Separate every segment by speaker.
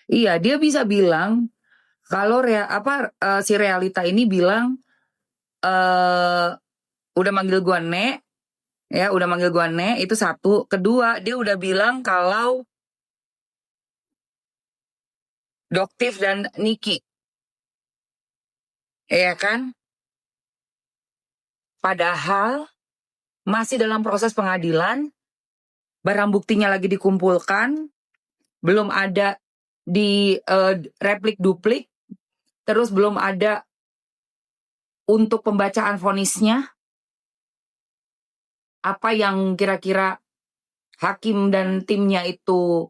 Speaker 1: Iya, dia bisa bilang kalau si Realita ini bilang udah manggil gua Nek, ya udah manggil gua Nek, itu satu. Kedua, dia udah bilang kalau Doktif dan Niki, ya kan? Padahal masih dalam proses pengadilan, barang buktinya lagi dikumpulkan, belum ada di replik duplik, terus belum ada untuk pembacaan vonisnya, apa yang kira-kira hakim dan timnya itu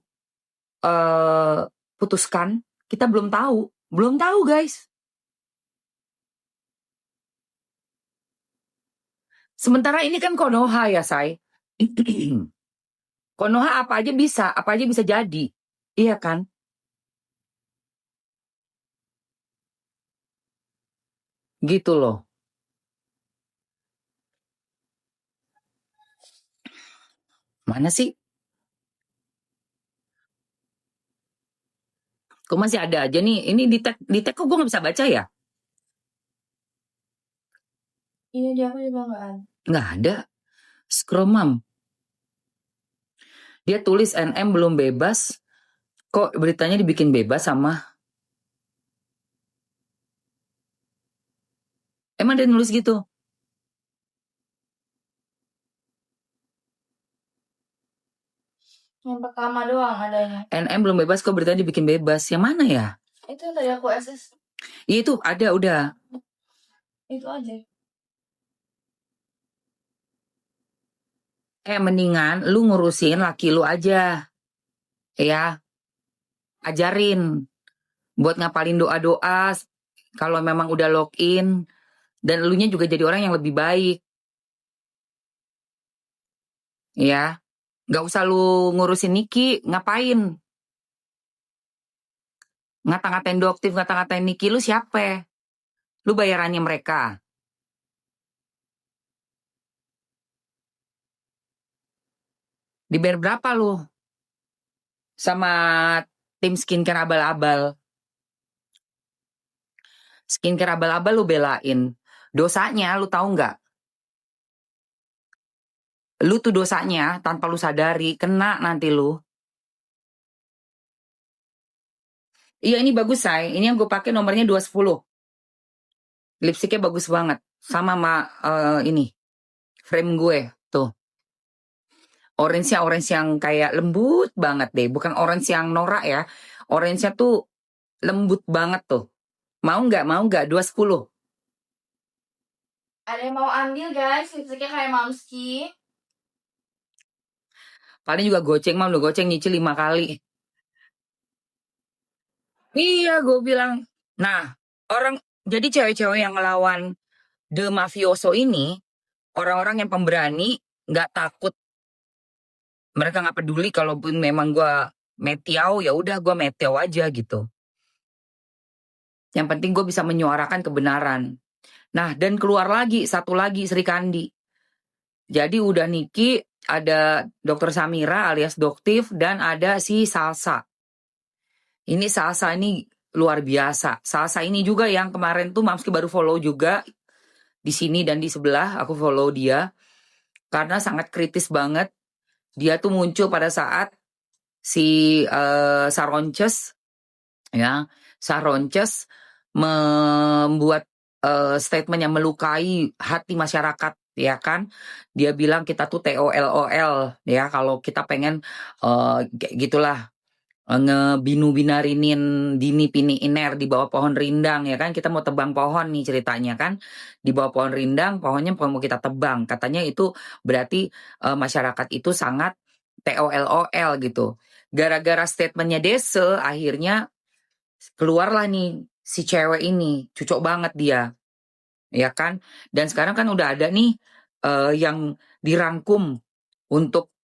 Speaker 1: putuskan, kita belum tahu guys. Sementara ini kan Konoha ya, Say. Konoha apa aja bisa jadi, iya kan? Gitu loh. Mana sih? Kok masih ada aja nih? Ini di tag kok gue nggak bisa baca ya?
Speaker 2: Ini di aku juga nggak ada.
Speaker 1: Nggak ada. Scromam. Dia tulis NM belum bebas. Kok beritanya dibikin bebas sama? Emang dia nulis gitu?
Speaker 2: Yang pertama doang adanya.
Speaker 1: NM belum bebas, kok beritanya dibikin bebas? Yang mana ya?
Speaker 2: Itu yang tadi aku SS.
Speaker 1: Itu ada udah.
Speaker 2: Itu aja.
Speaker 1: Mendingan lu ngurusin laki lu aja. Ya. Ajarin. Buat ngapalin doa-doa. Kalau memang udah login. Dan elunya juga jadi orang yang lebih baik. Ya. Gak usah lu ngurusin Niki. Ngapain? Ngata-ngatain Doktif, ngata-ngatain Niki, lu siapa? Lu bayarannya mereka. Dibayar berapa lu? Sama tim skincare abal-abal. Skincare abal-abal lu belain. Dosanya lu tahu nggak? Lu tuh dosanya tanpa lu sadari, kena nanti lu. Iya ini bagus, Say. Ini yang gue pakai nomornya 210. Lipstiknya bagus banget. Sama ini. Frame gue. Tuh. Orange-nya orange yang kayak lembut banget deh. Bukan orange yang norak ya. Orange-nya tuh lembut banget tuh. Mau nggak? 210.
Speaker 2: Ada yang mau ambil guys, lipstiknya kayak Mamski.
Speaker 1: Paling juga goceng, lu goceng nyicil 5 kali. Iya, gue bilang. Nah, jadi cewek-cewek yang ngelawan The Mafioso ini, orang-orang yang pemberani, nggak takut. Mereka nggak peduli kalaupun memang gue metiau, ya udah gue metiau aja gitu. Yang penting gue bisa menyuarakan kebenaran. Nah, dan keluar lagi, satu lagi Sri Kandi. Jadi udah Niki, ada Dr. Samira alias Doktif, dan ada si Salsa. Ini Salsa ini luar biasa. Salsa ini juga yang kemarin tuh Mamski baru follow juga. Di sini dan di sebelah aku follow dia. Karena sangat kritis banget. Dia tuh muncul pada saat si Saronces, ya, Saronces membuat statement yang melukai hati masyarakat, ya kan? Dia bilang kita tuh TOLOL, ya, kalau kita pengen gitulah ngebinu-binarinin Dini Pini Iner di bawah pohon rindang, ya kan? Kita mau tebang pohon nih ceritanya kan, di bawah pohon rindang, pohonnya mau kita tebang. Katanya itu berarti masyarakat itu sangat TOLOL gitu. Gara-gara statementnya Dese, akhirnya keluarlah nih si cewek ini, cucok banget dia, ya kan? Dan sekarang kan udah ada nih yang dirangkum untuk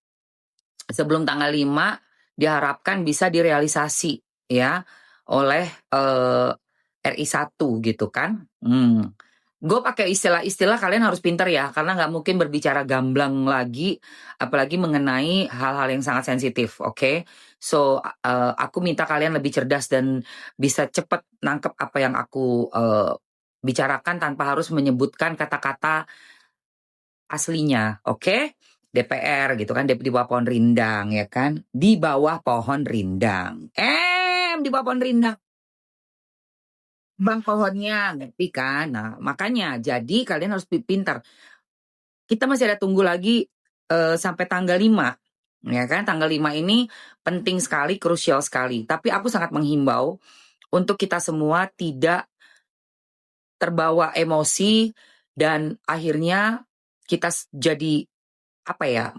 Speaker 1: sebelum tanggal 5 diharapkan bisa direalisasi ya oleh RI 1 gitu kan. gue pakai istilah-istilah, kalian harus pintar ya, karena nggak mungkin berbicara gamblang lagi, apalagi mengenai hal-hal yang sangat sensitif, oke? So, aku minta kalian lebih cerdas dan bisa cepat nangkep apa yang aku bicarakan tanpa harus menyebutkan kata-kata aslinya, oke? DPR gitu kan, di bawah pohon rindang ya kan, di bawah pohon rindang, di bawah pohon rindang. Bang pohonnya, ngerti kan? Nah, makanya jadi kalian harus pintar. Kita masih ada tunggu lagi sampai tanggal 5. Ya kan? Tanggal 5 ini penting sekali, krusial sekali. Tapi aku sangat menghimbau untuk kita semua tidak terbawa emosi dan akhirnya kita jadi apa ya?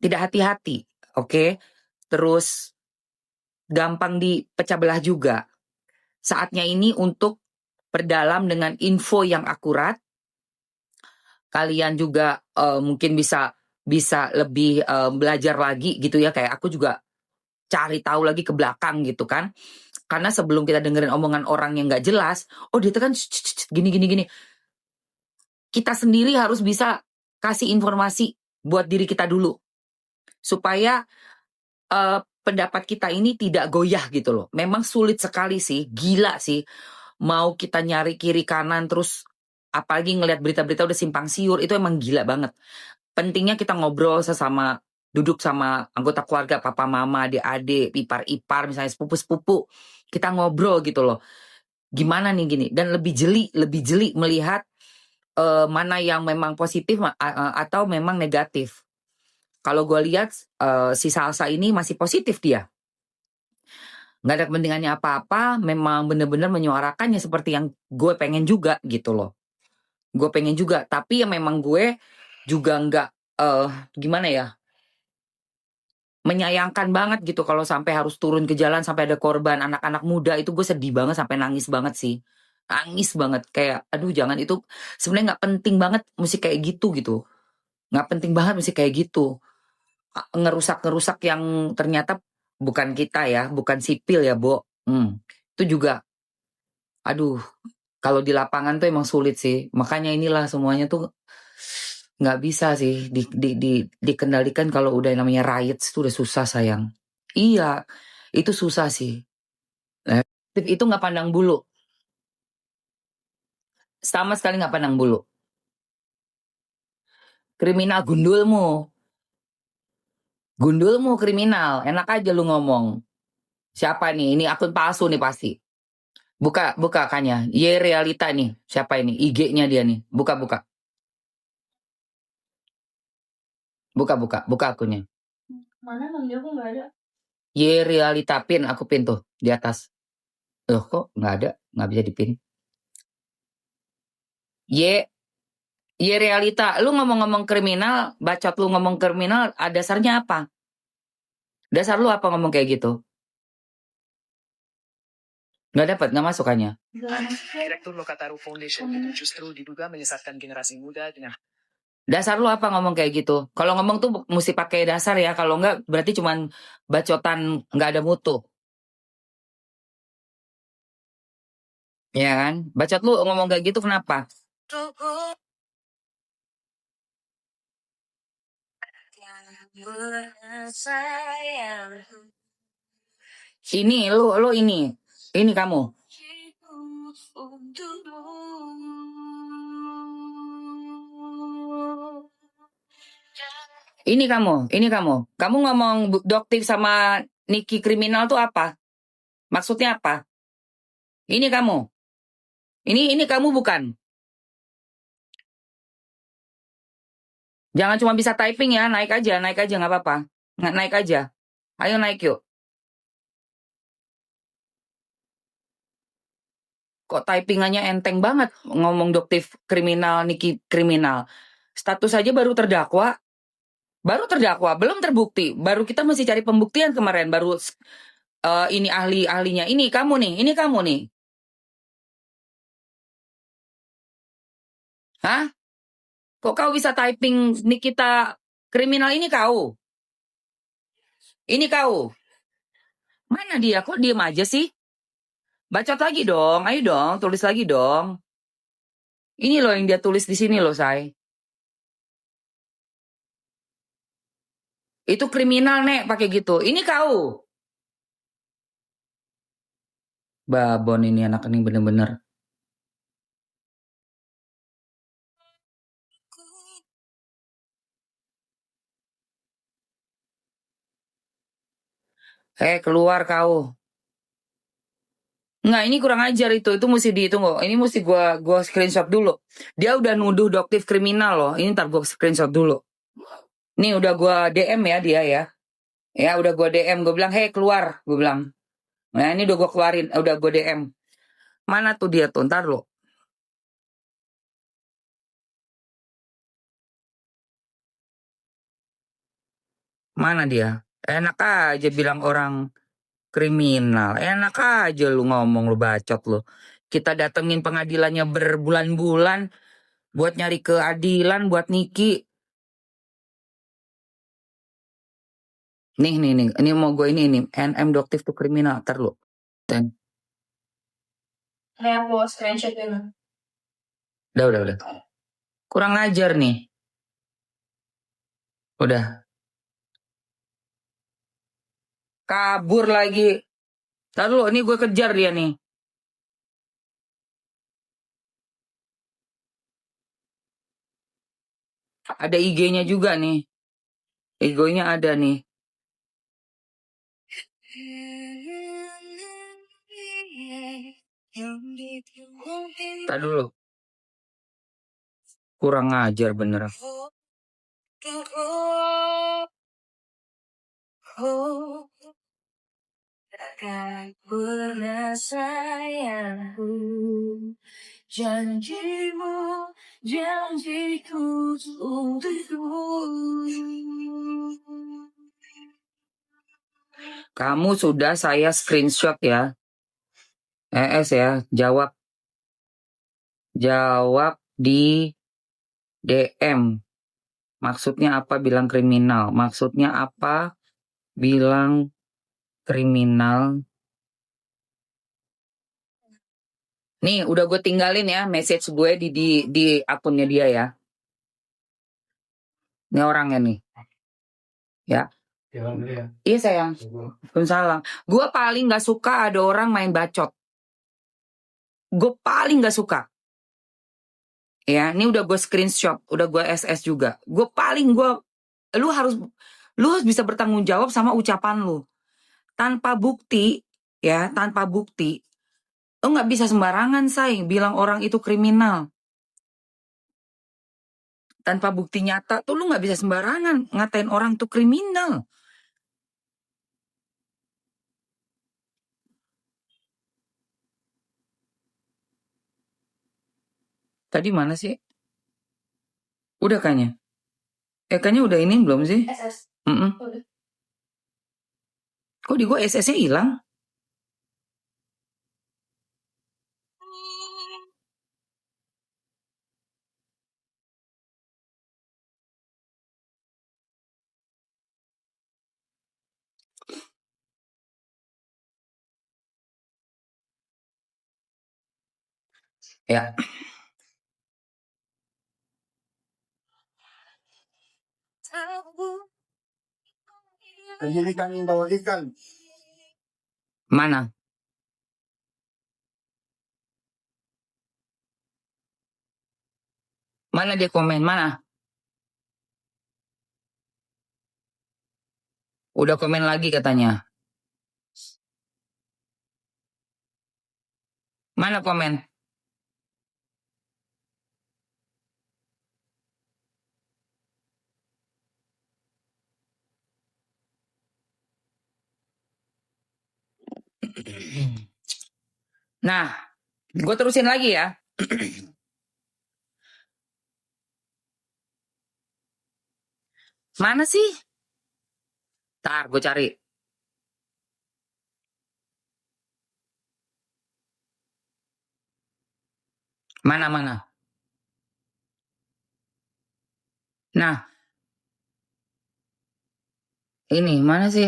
Speaker 1: Tidak hati-hati, oke? Terus gampang dipecah belah juga. Saatnya ini untuk perdalam dengan info yang akurat. Kalian juga mungkin bisa lebih belajar lagi gitu ya, kayak aku juga cari tahu lagi ke belakang gitu kan. Karena sebelum kita dengerin omongan orang yang nggak jelas, oh dia itu kan gini gini gini. Kita sendiri harus bisa kasih informasi buat diri kita dulu supaya pendapat kita ini tidak goyah gitu loh. Memang sulit sekali sih, gila sih. Mau kita nyari kiri kanan terus apalagi ngelihat berita-berita udah simpang siur, itu emang gila banget. Pentingnya kita ngobrol sesama, duduk sama anggota keluarga, papa mama, adik-adik, ipar-ipar, misalnya sepupu-sepupu. Kita ngobrol gitu loh. Gimana nih gini, dan lebih jeli melihat mana yang memang positif atau memang negatif. Kalau gue lihat si Salsa ini masih positif dia. Nggak ada kepentingannya apa-apa, memang bener-bener menyuarakannya seperti yang gue pengen juga gitu loh. Gue pengen juga, tapi ya memang gue juga nggak, gimana ya, menyayangkan banget gitu kalau sampai harus turun ke jalan sampai ada korban anak-anak muda, itu gue sedih banget sampai nangis banget sih. Nangis banget, kayak aduh jangan, itu sebenarnya nggak penting banget mesti kayak gitu. Nggak penting banget mesti kayak gitu. Ngerusak yang ternyata bukan kita ya, bukan sipil ya, Bo. Itu juga, aduh, kalau di lapangan tuh emang sulit sih. Makanya inilah semuanya tuh nggak bisa sih dikendalikan. Kalau udah namanya riots itu udah susah sayang. Iya, itu susah sih. Itu nggak pandang bulu. Sama sekali nggak pandang bulu. Kriminal gundulmu. Gundulmu kriminal. Enak aja lu ngomong. Siapa nih? Ini akun palsu nih pasti. Buka kannya. Ye Realita nih. Siapa ini? IG-nya dia nih. Buka. Buka akunnya.
Speaker 2: Mana Bang? Dia aku nggak ada.
Speaker 1: Ye Realita pin, aku pin tuh di atas. Loh kok nggak ada? Nggak bisa dipin. Ye Realita, lu ngomong-ngomong kriminal, bacot lu ngomong kriminal, dasarnya apa? Dasar lu apa ngomong kayak gitu? Nggak dapat, nggak masukannya.
Speaker 3: Direktur Lokataru Foundation justru diduga menyesatkan generasi muda dengan
Speaker 1: Dasar lu apa ngomong kayak gitu? Kalau ngomong tuh mesti pakai dasar ya, kalau nggak berarti cuman bacotan nggak ada mutu. Ya kan? Bacot lu ngomong kayak gitu kenapa? Ini lu ini kamu. Ini kamu. Kamu ngomong Doktif sama Niki kriminal tuh apa? Maksudnya apa? Ini kamu. Ini kamu bukan. Jangan cuma bisa typing ya, naik aja nggak apa-apa. Naik aja. Ayo naik yuk. Kok typingannya enteng banget ngomong Doktif kriminal, Niki kriminal. Status aja baru terdakwa, belum terbukti. Baru kita masih cari pembuktian kemarin, baru ini ahlinya. Ini kamu nih. Hah? Kok kau bisa typing Nikita kriminal ini kau? Ini kau. Mana dia? Kok diem aja sih? Bacot lagi dong, ayo dong, tulis lagi dong. Ini loh yang dia tulis di sini loh, Say. Itu kriminal, Nek, pakai gitu. Ini kau. Babon ini anak ini bener-bener. Keluar kau. Nggak, ini kurang ajar itu. Itu mesti ditunggu. Ini mesti gua screenshot dulu. Dia udah nuduh doktif kriminal loh. Ini ntar gua screenshot dulu. Nih udah gua DM ya dia ya. Ya udah gua DM. Gua bilang, "Hey, keluar." Gua bilang. Nah, ini udah gua keluarin. Udah gua DM. Mana tuh dia tuh? Ntar lo. Mana dia? Enak aja bilang orang kriminal. Enak aja lu ngomong, lu bacot lu. Kita datengin pengadilannya berbulan-bulan buat nyari keadilan buat Niki. Nih. Ini mau gue ini. NM doktif tuh kriminal. Ntar lu. Dan
Speaker 2: Nih aku screenshot dulu.
Speaker 1: udah. Kurang ajar nih. Udah. Kabur lagi. Ntar lu, ini gue kejar dia nih. Ada IG-nya juga nih. IG-nya ada nih. Ntar dulu. Kurang ajar bener. Takkan pernah sayangku, janjimu, janjiku untukmu. Kamu sudah saya screenshot ya. Ya, jawab di DM. Maksudnya apa bilang kriminal? Maksudnya apa bilang kriminal? Nih, udah gue tinggalin ya message gue di akunnya dia ya. Ini orangnya nih. Ya. Iya sayang. Salam. Gue paling gak suka ada orang main bacot. Gue paling gak suka. Ya, ini udah gue screenshot, udah gue SS juga. Lu harus bisa bertanggung jawab sama ucapan lu. Tanpa bukti, lu nggak bisa sembarangan, Say, bilang orang itu kriminal. Tanpa bukti nyata tuh lu nggak bisa sembarangan ngatain orang tuh kriminal. Tadi mana sih? Udah kayaknya. Kayaknya udah ini belum sih?
Speaker 2: SS.
Speaker 1: Udah. Kok di gue SS-nya hilang? Ya.
Speaker 4: Penyidikan yang bawa ikan.
Speaker 1: Mana? Mana dia komen? Mana? Udah komen lagi katanya. Mana komen? Nah, gue terusin lagi ya. Mana sih? Ntar gue cari. Mana? Nah. Ini mana sih?